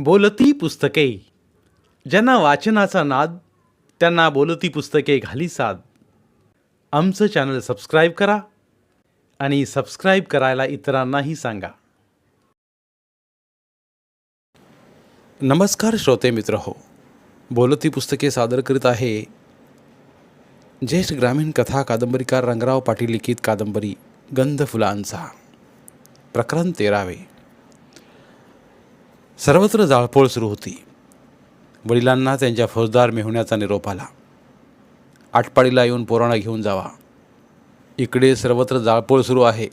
बोलती पुस्तके. ज्यांना वाचनाचा नाद त्यांना बोलती पुस्तके घाली साद. आमचं चॅनल सबस्क्राईब करा आणि सबस्क्राईब करायला इतरांनाही सांगा. नमस्कार श्रोते मित्र हो, बोलती पुस्तके सादर करीत आहे ज्येष्ठ ग्रामीण कथा कादंबरीकार रंगराव पाटील लिखित कादंबरी गंध फुलांचा. प्रकरण 13. सर्वत्र जाळपोळ सुरू होती. वडिलांना त्यांच्या फौजदार मेहुण्याचा निरोप आला. आटपाडीला येऊन पोरांना घेऊन जावा. इकडे सर्वत्र जाळपोळ सुरू आहे.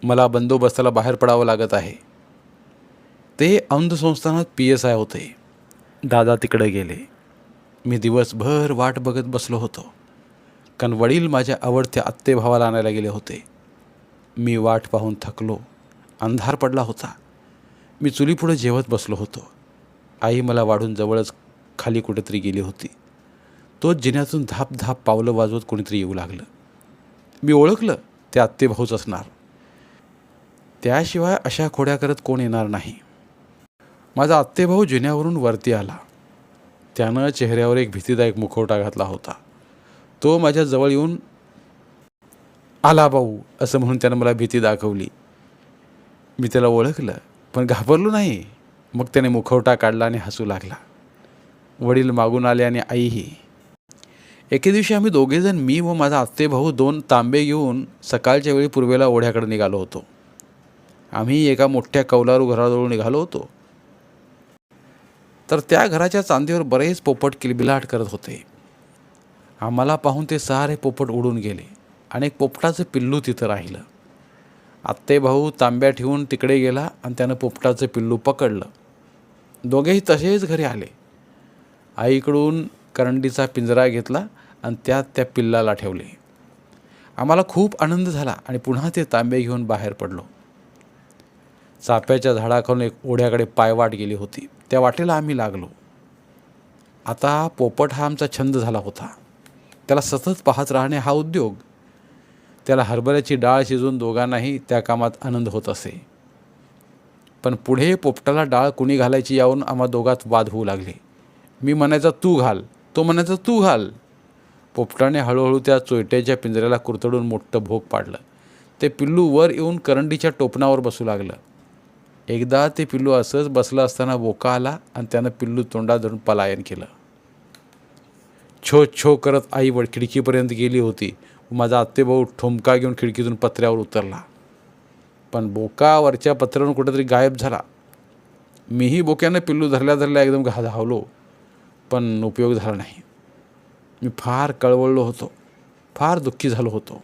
मला बंदोबस्ताला बाहेर पडावं लागत आहे. ते औंध संस्थानात PSI होते. दादा तिकडे गेले. मी दिवसभर वाट बघत बसलो होतो, कारण वडील माझ्या आवडत्या आत्तेभावाला आणायला गेले होते. मी वाट पाहून थकलो. अंधार पडला होता. मी चुलीपुढे जेवत बसलो होतो. आई मला वाढून जवळच खाली कुठेतरी गेली होती. तोच जिन्यातून धाप धाप पावलं वाजवत कोणीतरी येऊ लागलं. मी ओळखलं, ते आत्तेभाऊच असणार. त्याशिवाय अशा खोड्या करत कोण येणार नाही. माझा आत्तेभाऊ जिन्यावरून वरती आला. त्यानं चेहऱ्यावर एक भीतीदायक मुखवटा घातला होता. तो माझ्या जवळ येऊन आला भाऊ असं म्हणून त्यानं मला भीती दाखवली. मी त्याला ओळखलं, पण घाबरलो नाही. मग त्याने मुखवटा काढला आणि हसू लागला. वडील मागून आले आणि आईही. एके दिवशी आम्ही दोघेजण, मी व माझा आत्तेभाऊ, 2 तांबे घेऊन सकाळच्या वेळी पूर्वेला ओढ्याकडे निघालो होतो. आम्ही एका मोठ्या कौलारू घराजवळ निघालो होतो, तर त्या घराच्या चांदीवर बरेच पोपट किलबिलाट करत होते. आम्हाला पाहून ते सारे पोपट उडून गेले आणि एक पोपटाचं पिल्लू तिथं राहिलं. आत्तेभाऊ तांब्या ठेवून तिकडे गेला आणि त्यानं पोपटाचं पिल्लू पकडलं. दोघेही तसेच घरी आले. आईकडून करंडीचा पिंजरा घेतला आणि त्यात त्या पिल्लाला ठेवले. आम्हाला खूप आनंद झाला आणि पुन्हा ते तांबे घेऊन बाहेर पडलो. चाफ्याच्या झाडाखालून एक ओढ्याकडे पायवाट गेली होती. त्या वाटेला आम्ही लागलो. आता पोपट हा आमचा छंद झाला होता. त्याला सतत पाहत राहणे हा उद्योग. त्याला हरभऱ्याची डाळ शिजवून दोघांनाही त्या कामात आनंद होत असे. पण पुढे पोपटाला डाळ कुणी घालायची यावरून आम्हा दोघात वाद होऊ लागले. मी म्हणायचा तू घाल, तो म्हणायचा तू घाल. पोपटाने हळूहळू त्या चोयट्याच्या पिंजऱ्याला कुरतडून मोठं भोग पाडलं. ते पिल्लू वर येऊन करंडीच्या टोपणावर बसू लागलं. एकदा ते पिल्लू असंच बसलं असताना बोका आला आणि त्यानं पिल्लू तोंडात धरून पलायन केलं. छो छो करत आई खिडकीपर्यंत गेली होती. माझा आत्तेभाऊ ठोमका घेऊन खिडकीतून पत्र्यावर उतरला, पण बोका वरच्या पत्र्यावरून कुठेतरी गायब झाला. मीही बोक्यानं पिल्लू धरल्या धरल्या एकदम धावलो, पण उपयोग झाला नाही. मी फार कळवळलो होतो, फार दुःखी झालो होतो.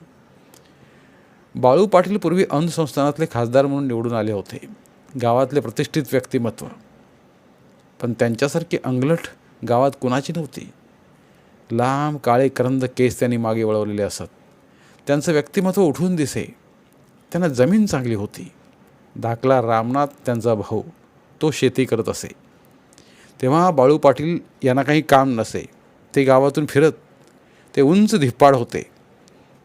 बाळू पाटील पूर्वी औंध संस्थानातले खासदार म्हणून निवडून आले होते. गावातले प्रतिष्ठित व्यक्तिमत्व, पण त्यांच्यासारखी अंगलट गावात कुणाची नव्हती. लांब काळे करंद केस त्यांनी मागे वळवलेले असत. त्यांचं व्यक्तिमत्व उठून दिसे. त्यांना जमीन चांगली होती. धाकला रामनाथ त्यांचा भाऊ, तो शेती करत असे. तेव्हा बाळू पाटील यांना काही काम नसे. ते गावातून फिरत. ते उंच धिप्पाड होते.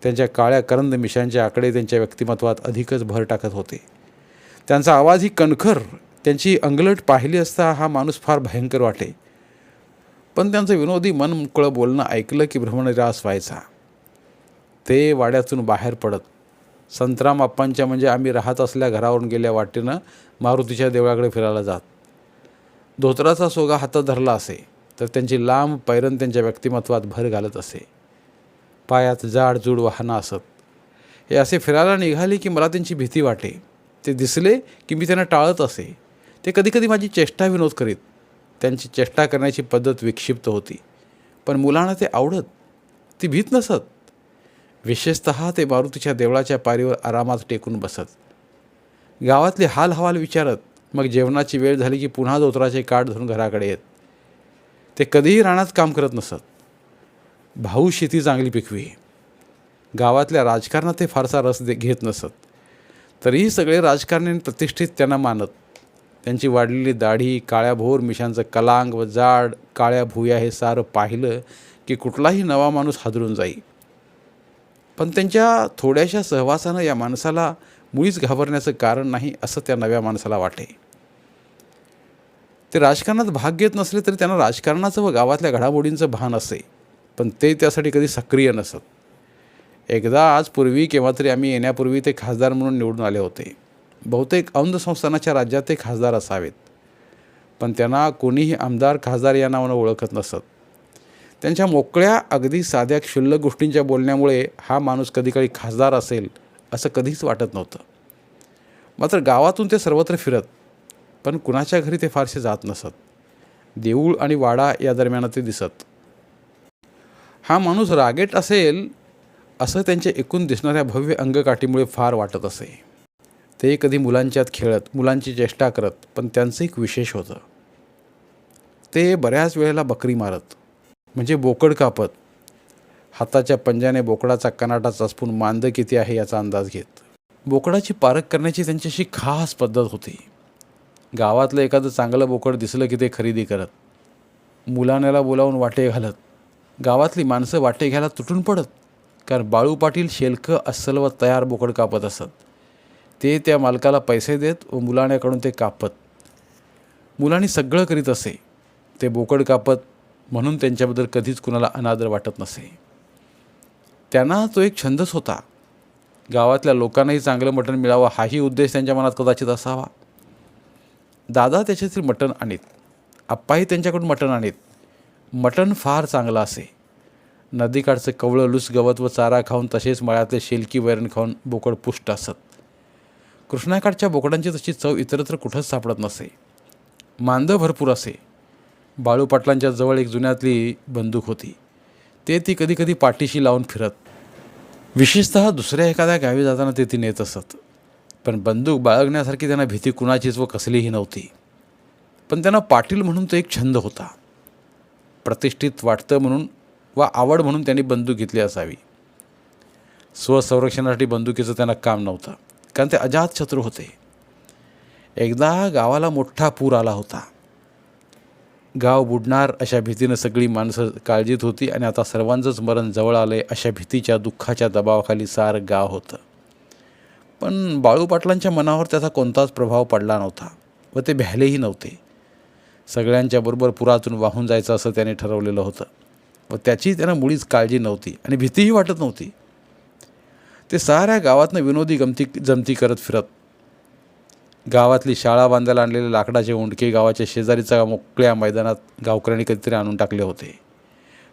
त्यांच्या काळ्या करंद मिशांचे आकडे त्यांच्या व्यक्तिमत्वात अधिकच भर टाकत होते. त्यांचा आवाजही कणखर. त्यांची अंगलट पाहिली असता हा माणूस फार भयंकर वाटे. पण त्यांचं विनोदी मन मोकळं बोलणं ऐकलं की भ्रमनिरास व्हायचा. ते वाड्यातून बाहेर पडत संतराम आप्पांच्या, म्हणजे आम्ही राहत असल्या घरावरून गेल्या वाटेनं मारुतीच्या देवळाकडे फिरायला जात. धोतराचा सोगा हातात धरला असे, तर त्यांची लांब पैरण त्यांच्या व्यक्तिमत्वात भर घालत असे. पायात जाडजूड वाहनं असत. हे असे फिरायला निघाले की मला त्यांची भीती वाटे. ते दिसले की मी त्यांना टाळत असे. ते कधीकधी माझी चेष्टा विनोद करीत. त्यांची चेष्टा करण्याची पद्धत विक्षिप्त होती, पण मुलांना ते आवडत. ती भीत नसत. विशेषतः ते मारुतीच्या देवळाच्या पायरीवर आरामात टेकून बसत. गावातले हाल हवाल विचारत. मग जेवणाची वेळ झाली की पुन्हा धोतराचे काठ धरून घराकडे येत. ते कधीही रानात काम करत नसत. भाऊ शेती चांगली पिकवी. गावातल्या राजकारणात ते फारसा रस घेत नसत. तरीही सगळे राजकारणी प्रतिष्ठित त्यांना मानत. त्यांची वाढलेली दाढी, काळ्याभोर मिशांचं कलांग व जाड काळ्या भुया हे सारं पाहिलं की कुठलाही नवा माणूस हादरून जाई. पण त्यांच्या थोड्याशा सहवासानं या माणसाला मुळीच घाबरण्याचं कारण नाही असं त्या नव्या माणसाला वाटे. ते राजकारणात भाग घेत नसले तरी त्यांना राजकारणाचं व गावातल्या घडामोडींचं भान असे, पण ते त्यासाठी कधी सक्रिय नसत. एकदा आज पूर्वी केव्हा तरी आम्ही येण्यापूर्वी ते खासदार म्हणून निवडून आले होते. बहुतेक औंध संस्थानाच्या राज्यात ते खासदार असावेत, पण त्यांना कोणीही आमदार खासदार या नावानं ओळखत नसत. त्यांच्या मोकळ्या अगदी साध्या क्षुल्लक गोष्टींच्या बोलण्यामुळे हा माणूस कधीकाळी खासदार असेल असं कधीच वाटत नव्हतं. मात्र गावातून ते सर्वत्र फिरत, पण कुणाच्या घरी ते फारसे जात नसत. देऊळ आणि वाडा या दरम्यान ते दिसत. हा माणूस रागेट असेल असं त्यांच्या एकूण दिसणाऱ्या भव्य अंगकाठीमुळे फार वाटत असे. ते कधी मुलांच्यात खेळत, मुलांची चेष्टा करत, पण त्यांचं एक विशेष होतं. ते बऱ्याच वेळेला बकरी मारत, म्हणजे बोकड कापत, हाताच्या पंजाने बोकडाचा कनाटा चसपून मांद किती आहे याचा अंदाज घेत. बोकडाची पारख करण्याची त्यांच्याशी खास पद्धत होती. गावातलं एखादं चांगलं बोकड दिसलं की ते खरेदी करत, मुलाण्याला बोलावून वाटे घालत. गावातली माणसं वाटे घ्यायला तुटून पडत, कारण बाळू पाटील शेलकं अस्सल व तयार बोकड कापत असत. ते त्या मालकाला पैसे देत व मुलाण्याकडून ते कापत. मुलांनी सगळं करीत असे. ते बोकड कापत, म्हणून त्यांच्याबद्दल कधीच कुणाला अनादर वाटत नसे. त्यांना तो एक छंदच होता. गावातल्या लोकांनाही चांगलं मटण मिळावं हाही उद्देश त्यांच्या मनात कदाचित असावा. दादा त्याच्यातील मटण आणीत, आप्पाही त्यांच्याकडून मटण आणीत. मटण फार चांगलं असे. नदीकाठचं कवळं लुस गवत व चारा खाऊन, तसेच मळ्यातले शेलकी वैरण खाऊन बोकड पुष्ट असत. कृष्णाकाठच्या बोकडांची तशी चव इतरत्र कुठंच सापडत नसे. मांद भरपूर असे. बाळू पाटलांच्या जवळ एक जुन्यातली बंदूक होती. ते ती कधी कधी पाठीशी लावून फिरत. विशेषतः दुसऱ्या एखाद्या गावी जाताना ते ती नेत असत. पण बंदूक बाळगण्यासारखी त्यांना भीती कुणाचीच व कसलीही नव्हती. पण त्यांना पाटील म्हणून तो एक छंद होता. प्रतिष्ठित वाटतं म्हणून वा आवड म्हणून त्यांनी बंदूक घेतली असावी. स्वसंरक्षणासाठी बंदुकीचं त्यांना काम नव्हतं, कारण ते अजात शत्रू होते. एकदा गावाला मोठा पूर आला होता. गाव बुडणार अशा भीतीनं सगळी माणसं काळजीत होती आणि आता सर्वांचंच मरण जवळ आलंय अशा भीतीच्या दुःखाच्या दबावाखाली सारं गाव होतं. पण बाळू पाटलांच्या मनावर त्याचा कोणताच प्रभाव पडला नव्हता व ते भ्यालेही नव्हते. सगळ्यांच्या बरोबर पुरातून वाहून जायचं असं त्याने ठरवलेलं होतं व त्याची त्यांना मुळीच काळजी नव्हती आणि भीतीही वाटत नव्हती. ते साऱ्या गावातनं विनोदी जमती करत फिरत. गावातली शाळा बांधायला आणलेले लाकडाचे ओंडके गावाच्या शेजारीच्या मोकळ्या मैदानात गावकऱ्यांनी कधीतरी आणून टाकले होते.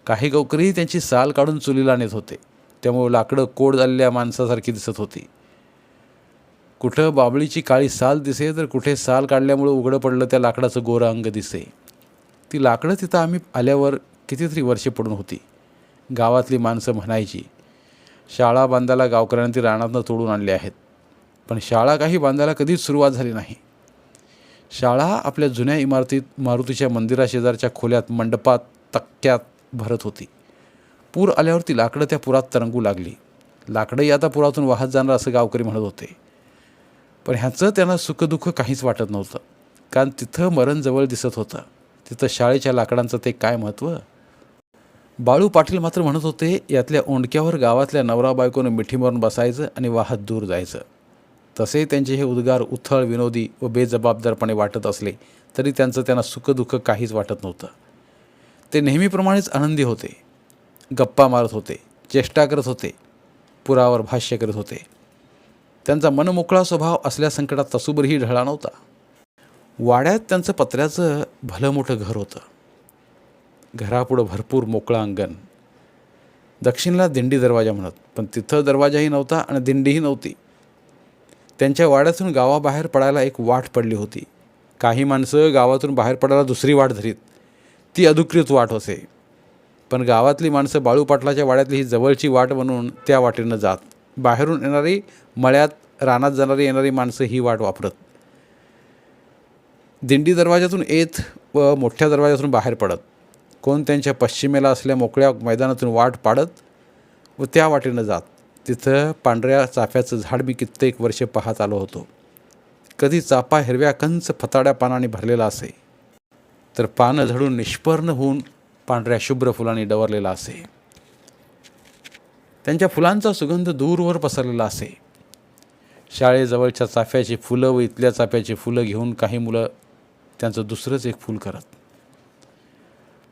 काही गावकरी त्यांची साल काढून चुलीला नेत होते, त्यामुळे लाकडं कोड झालेल्या माणसासारखी दिसत होती. कुठं बाबळीची काळी साल दिसे, तर कुठे साल काढल्यामुळं उघडं पडलं त्या लाकडाचं गोरं अंग दिसे. ती लाकडं तिथं आम्ही आल्यावर कितीतरी वर्षे पडून होती. गावातली माणसं म्हणायची, शाळा बांधायला गावकऱ्यांनी ती रानातनं तोडून आणले आहेत. पण शाळा काही बांधायला कधीच सुरुवात झाली नाही. शाळा आपल्या जुन्या इमारतीत मारुतीच्या मंदिराशेजारच्या खोल्यात मंडपात तक्क्यात भरत होती. पूर आल्यावर ती लाकडं त्या पुरात तरंगू लागली. लाकडंही आता पुरातून वाहत जाणार असं गावकरी म्हणत होते. पण ह्याचं त्यांना सुखदुःख काहीच वाटत नव्हतं, कारण तिथं मरण जवळ दिसत होतं. तिथं शाळेच्या लाकडांचं ते काय महत्त्व. बाळू पाटील मात्र म्हणत होते, यातल्या ओंडक्यावर गावातल्या नवरा बायकोनं मिठी मारून बसायचं आणि वाहत दूर जायचं. तसे त्यांचे हे उद्गार उथळ, विनोदी व बेजबाबदारपणे वाटत असले तरी त्यांना सुखदुःख काहीच वाटत नव्हतं. ते नेहमीप्रमाणेच आनंदी होते. गप्पा मारत होते, चेष्टा करत होते, पुरावर भाष्य करत होते. त्यांचा मनमोकळा स्वभाव असल्या संकटात तसूभरही ढळला नव्हता. वाड्यात त्यांचं पत्र्याचं भलं मोठं घर होतं. घरापुढं भरपूर मोकळं अंगण. दक्षिणला दिंडी दरवाजा म्हणत, पण तिथं दरवाजाही नव्हता आणि दिंडीही नव्हती. त्यांच्या वाड्यातून गावाबाहेर पडायला एक वाट पडली होती. काही माणसं गावातून बाहेर पडायला दुसरी वाट धरीत. ती अधिकृत वाट असे. पण गावातली माणसं बाळू पाटलाच्या वाड्यातली ही जवळची वाट म्हणून त्या वाटेनं जात. बाहेरून येणारी, मळ्यात रानात जाणारी येणारी माणसं ही वाट वापरत. दिंडी दरवाजातून येत व मोठ्या दरवाजातून बाहेर पडत. कोण त्यांच्या पश्चिमेला असलेल्या मोकळ्या मैदानातून वाट पाडत व त्या वाटेनं जात. तिथं पांढऱ्या चाफ्याचं झाड मी कित्येक वर्षे पाहत आलो होतो. कधी चापा हिरव्या कंच फताड्या पानांनी भरलेला असे, तर पानं झडून निष्पर्ण होऊन पांढऱ्या शुभ्र फुलांनी डवरलेला असे. त्यांच्या फुलांचा सुगंध दूरवर पसरलेला असे. शाळेजवळच्या चाफ्याची फुलं व इथल्या चाफ्याची फुलं घेऊन काही मुलं त्यांचं दुसरंच एक फूल करत.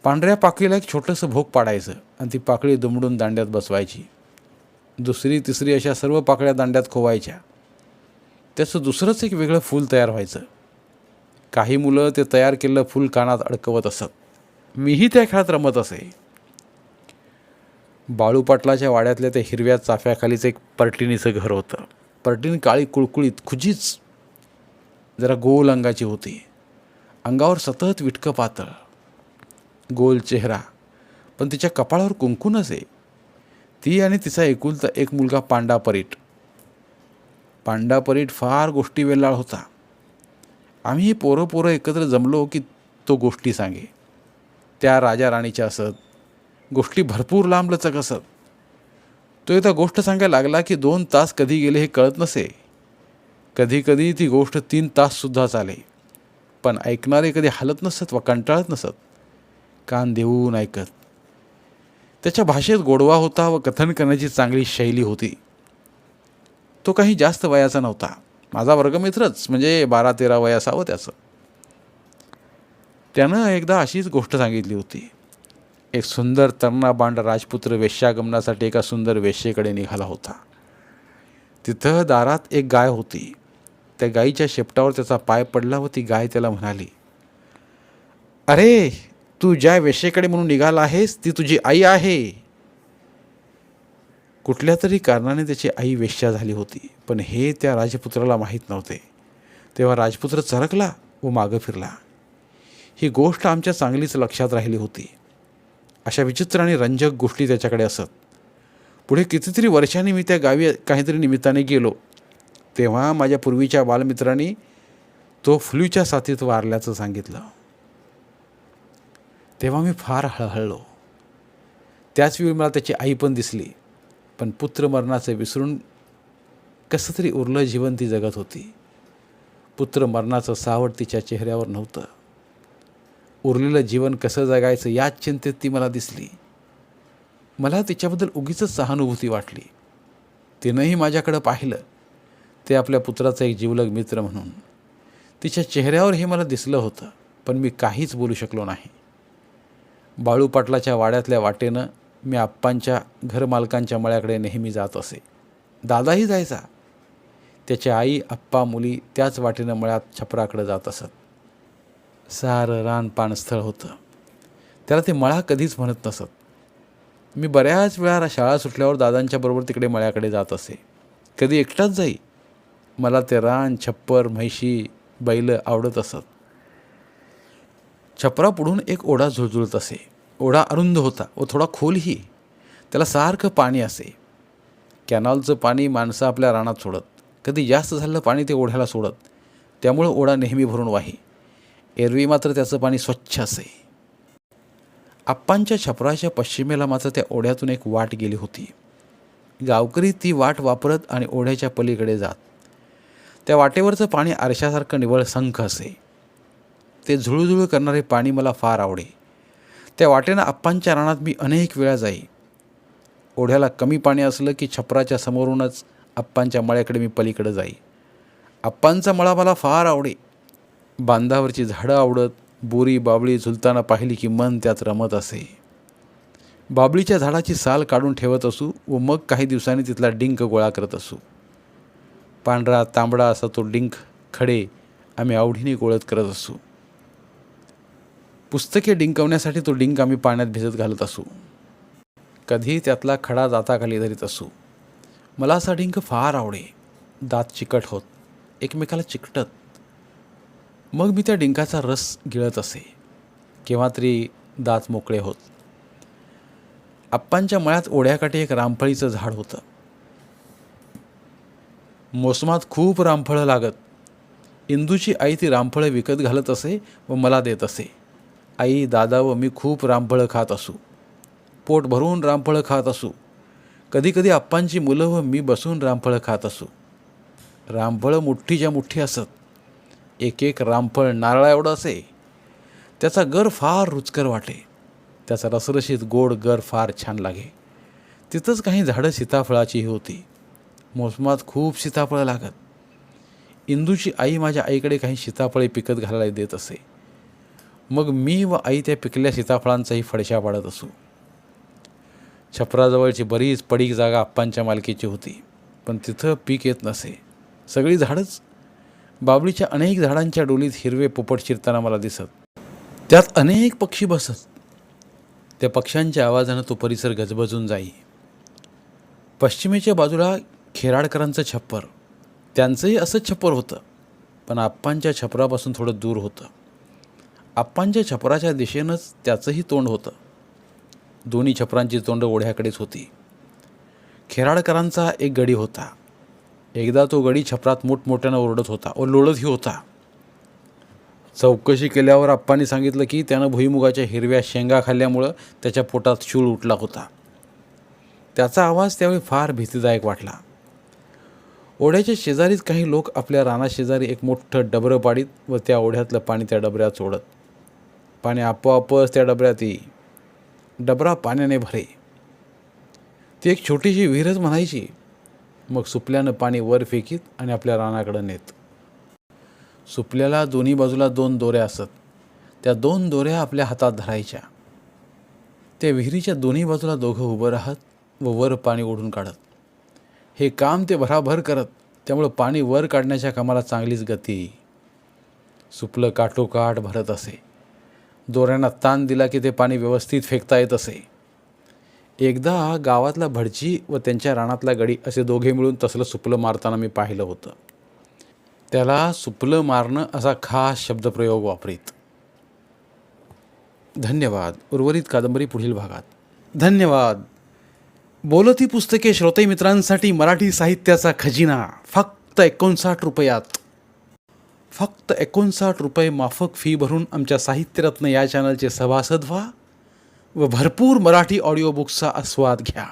पांढऱ्या पाकळीला एक छोटंसं भोक पाडायचं आणि ती पाकळी दुमडून दांड्यात बसवायची. दुसरी तिसरी अशा सर्व पाकळ्या दांड्यात खोवायच्या. त्याचं दुसरंच एक वेगळं फूल तयार व्हायचं. काही मुलं ते तयार केलेलं फूल कानात अडकवत असत. मीही त्या खेळात रमत असे. बाळू पाटलाच्या वाड्यातल्या त्या हिरव्या चाफ्याखालीच एक पर्टिनीचं घर होतं. पर्टीन काळी कुळकुळीत खुजीच जरा गोल अंगाची होती. अंगावर सतत विटकं पातळ, गोल चेहरा, पण तिच्या कपाळावर कुंकू नसे. ती आणि तिचा एकुलता एक मुलगा पांडा परीट. पांडा परीट फार गोष्टी वेल्हाळ होता. आम्ही पोरं एकत्र जमलो की तो गोष्टी सांगे. त्या राजा राणीच्या असत. गोष्टी भरपूर लांबलचक असत. तो एकदा गोष्ट सांगायला लागला की 2 तास कधी गेले हे कळत नसे. कधी कधी ती गोष्ट 3 ताससुद्धा चाले. पण ऐकणारे कधी हलत नसत व कंटाळत नसत. कान देऊन ऐकत. त्याच्या भाषेत गोडवा होता व कथन करण्याची चांगली शैली होती. तो काही जास्त वयाचा नव्हता. माझा वर्गमित्रच, म्हणजे 12-13 वय असावं त्याचं. त्यानं एकदा अशीच गोष्ट सांगितली होती. एक सुंदर तरुणाबांड राजपुत्र वेश्यागमनासाठी एका सुंदर वेश्येकडे निघाला होता. तिथं दारात एक गाय होती. त्या गायीच्या शेपटावर त्याचा पाय पडला व ती गाय त्याला म्हणाली, "अरे, तू ज्या वेश्येकडे म्हणून निघाला आहेस ती तुझी आई आहे." कुठल्या तरी कारणाने त्याची आई वेश्या झाली होती, पण हे त्या राजपुत्राला माहीत नव्हते. तेव्हा राजपुत्र चरकला व मागं फिरला. ही गोष्ट आमच्या चांगलीच लक्षात राहिली होती. अशा विचित्र आणि रंजक गोष्टी त्याच्याकडे असत. पुढे कितीतरी वर्षांनी मी त्या गावी काहीतरी निमित्ताने गेलो. तेव्हा माझ्या पूर्वीच्या बालमित्रांनी तो फ्लूच्या साथीत वारल्याचं सांगितलं. तेव्हा मी फार हळहळलो. त्याचवेळी मला त्याची आई पण दिसली. पण पुत्र मरणाचं विसरून कसं तरी उरलं जीवन ती जगत होती. पुत्र मरणाचं सावट तिच्या चेहऱ्यावर नव्हतं. उरलेलं जीवन कसं जगायचं याच चिंतेत ती मला दिसली. मला तिच्याबद्दल उगीचच सहानुभूती वाटली. तिनंही माझ्याकडं पाहिलं, ते आपल्या पुत्राचा एक जीवलग मित्र म्हणून. तिच्या चेहऱ्यावर हे मला दिसलं होतं, पण मी काहीच बोलू शकलो नाही. बाळू पाटलाच्या वाड्यातल्या वाटेनं मी आप्पांच्या घरमालकांच्या मळ्याकडे नेहमी जात असे. दादाही जायचा. त्याच्या आई, आप्पा, मुली त्याच वाटेनं मळ्यात छपराकडे जात असत. सारं रान पाणस्थळ होतं. त्याला ते मळा कधीच म्हणत नसत. मी बऱ्याच वेळा शाळा सुटल्यावर दादांच्या बरोबर तिकडे मळ्याकडे जात असे. कधी एकटाच जाई. मला ते रान, छप्पर, म्हैशी, बैल आवडत असत. छपरापुढून एक ओढा झुळझुळत असे. ओढा अरुंद होता व थोडा खोलही. त्याला सारखं पाणी असे. कॅनॉलचं पाणी माणसं आपल्या रानात सोडत. कधी जास्त झालेलं पाणी ते ओढ्याला सोडत. त्यामुळं ओढा नेहमी भरून वाही. एरवी मात्र त्याचं पाणी स्वच्छ असे. आप्पांच्या छपराच्या पश्चिमेला मात्र त्या ओढ्यातून एक वाट गेली होती. गावकरी ती वाट वापरत आणि ओढ्याच्या पलीकडे जात. त्या वाटेवरचं पाणी आरशासारखं निव्वळ संख असे. ते झुळझुळ करणारे पाणी मला फार आवडे. त्या वाटेनं आप्पांच्या रानात मी अनेक वेळा जाई. ओढ्याला कमी पाणी असलं की छपराच्या समोरूनच आप्पांच्या मळ्याकडे मी पलीकडे जाई. आप्पांचा मळा मला फार आवडे. बांधावरची झाडं आवडत. बोरी बाबळी झुलताना पाहिली की मन त्यात रमत असे. बाबळीच्या झाडाची साल काढून ठेवत असू व मग काही दिवसांनी तिथला डिंक गोळा करत असू. पांढरा तांबडा असा तो डिंक खडे आम्ही आवडीने गोळत करत असू. पुस्तके डिंकवण्यासाठी तो डिंक आम्ही पाण्यात भिजत घालत असू. कधी त्यातला खडा दाताखाली धरीत असू. मला असा डिंक फार आवडे. दात चिकट होत, एकमेकाला चिकटत. मग मी त्या डिंकाचा रस गिळत असे. केव्हा तरी दात मोकळे होत. आप्पांच्या मळ्यात ओढ्याकाठी एक रामफळीचं झाड होतं. मोसमात खूप रामफळं लागत. इंदूची आई ती रामफळं विकत घालत असे व मला देत असे. आई, दादा व मी खूप रामफळं खात असू. पोट भरून रामफळं खात असू. कधीकधी आप्पांची मुलं व मी बसून रामफळं खात असू. रामफळं मुठ्ठीच्या मुठ्ठी असत. एक एक रामफळ नारळा एवढं असे. त्याचा गर फार रुचकर वाटे. त्याचा रसरशीत गोड गर फार छान लागे. तिथंच काही झाडं सीताफळाचीही होती. मोसमात खूप सीताफळं लागत. इंदूची आई माझ्या आईकडे काही सीताफळे पिकत घालायला देत असे. मग मी व आई त्या पिकल्या सीताफळांचाही फडशा पाडत असू. छपराजवळची बरीच पडीक जागा आप्पांच्या मालकीची होती, पण तिथं पीक येत नसे. सगळी झाडंच. बाबळीच्या अनेक झाडांच्या डोलीत हिरवे पोपट शिरताना मला दिसत. त्यात अनेक पक्षी बसत. त्या पक्ष्यांच्या आवाजानं तो परिसर गजबजून जाई. पश्चिमेच्या बाजूला खेराडकरांचं छप्पर. त्यांचंही असंच छप्पर होतं, पण आप्पांच्या छपरापासून थोडं दूर होतं. आप्पांच्या छपराच्या दिशेनंच त्याचंही तोंड होतं. दोन्ही छपरांची तोंड ओढ्याकडेच होती. खेराडकरांचा एक गडी होता. एकदा तो गडी छपरात मोठमोठ्यानं ओरडत होता व लोळतही होता. चौकशी केल्यावर आप्पांनी सांगितलं की त्यानं भुईमुगाच्या हिरव्या शेंगा खाल्ल्यामुळं त्याच्या पोटात शूळ उठला होता. त्याचा आवाज त्यावेळी फार भीतीदायक वाटला. ओढ्याच्या शेजारीच काही लोक आपल्या रानाशेजारी एक मोठं डबरं पाडीत व त्या ओढ्यातलं पाणी त्या डबऱ्यात सोडत. पाणी आपोआपच त्या डबऱ्यात येई. डबरा पाण्याने भरे. ती एक छोटीशी विहीरच म्हणायची. मग सुपल्यानं पाणी वर फेकीत आणि आपल्या रानाकडं नेत. सुपल्याला दोन्ही बाजूला 2 दोऱ्या असत. त्या 2 दोऱ्या आपल्या हातात धरायच्या. त्या विहिरीच्या दोन्ही बाजूला दोघं उभं राहत व वर पाणी ओढून काढत. हे काम ते भराभर करत. त्यामुळं पाणी वर काढण्याच्या कामाला चांगलीच गती. सुपलं काठोकाठ भरत असे. दोऱ्यांना ताण दिला की ते पाणी व्यवस्थित फेकता येत असे. एकदा गावातला भडजी व त्यांच्या रानातला गडी असे दोघे मिळून तसलं सुपलं मारताना मी पाहिलं होतं. त्याला सुपलं मारणं असा खास शब्दप्रयोग वापरीत. धन्यवाद. उर्वरित कादंबरी पुढील भागात. धन्यवाद. बोलती पुस्तके श्रोते मित्रांसाठी मराठी साहित्याचा खजिना फक्त 59 रुपयात. फक्त 59 रुपये माफक फी भरून आमच्या साहित्यरत्न या चॅनलचे सभासद व्हा व भरपूर मराठी ऑडिओ बुक्सचा आस्वाद घ्या.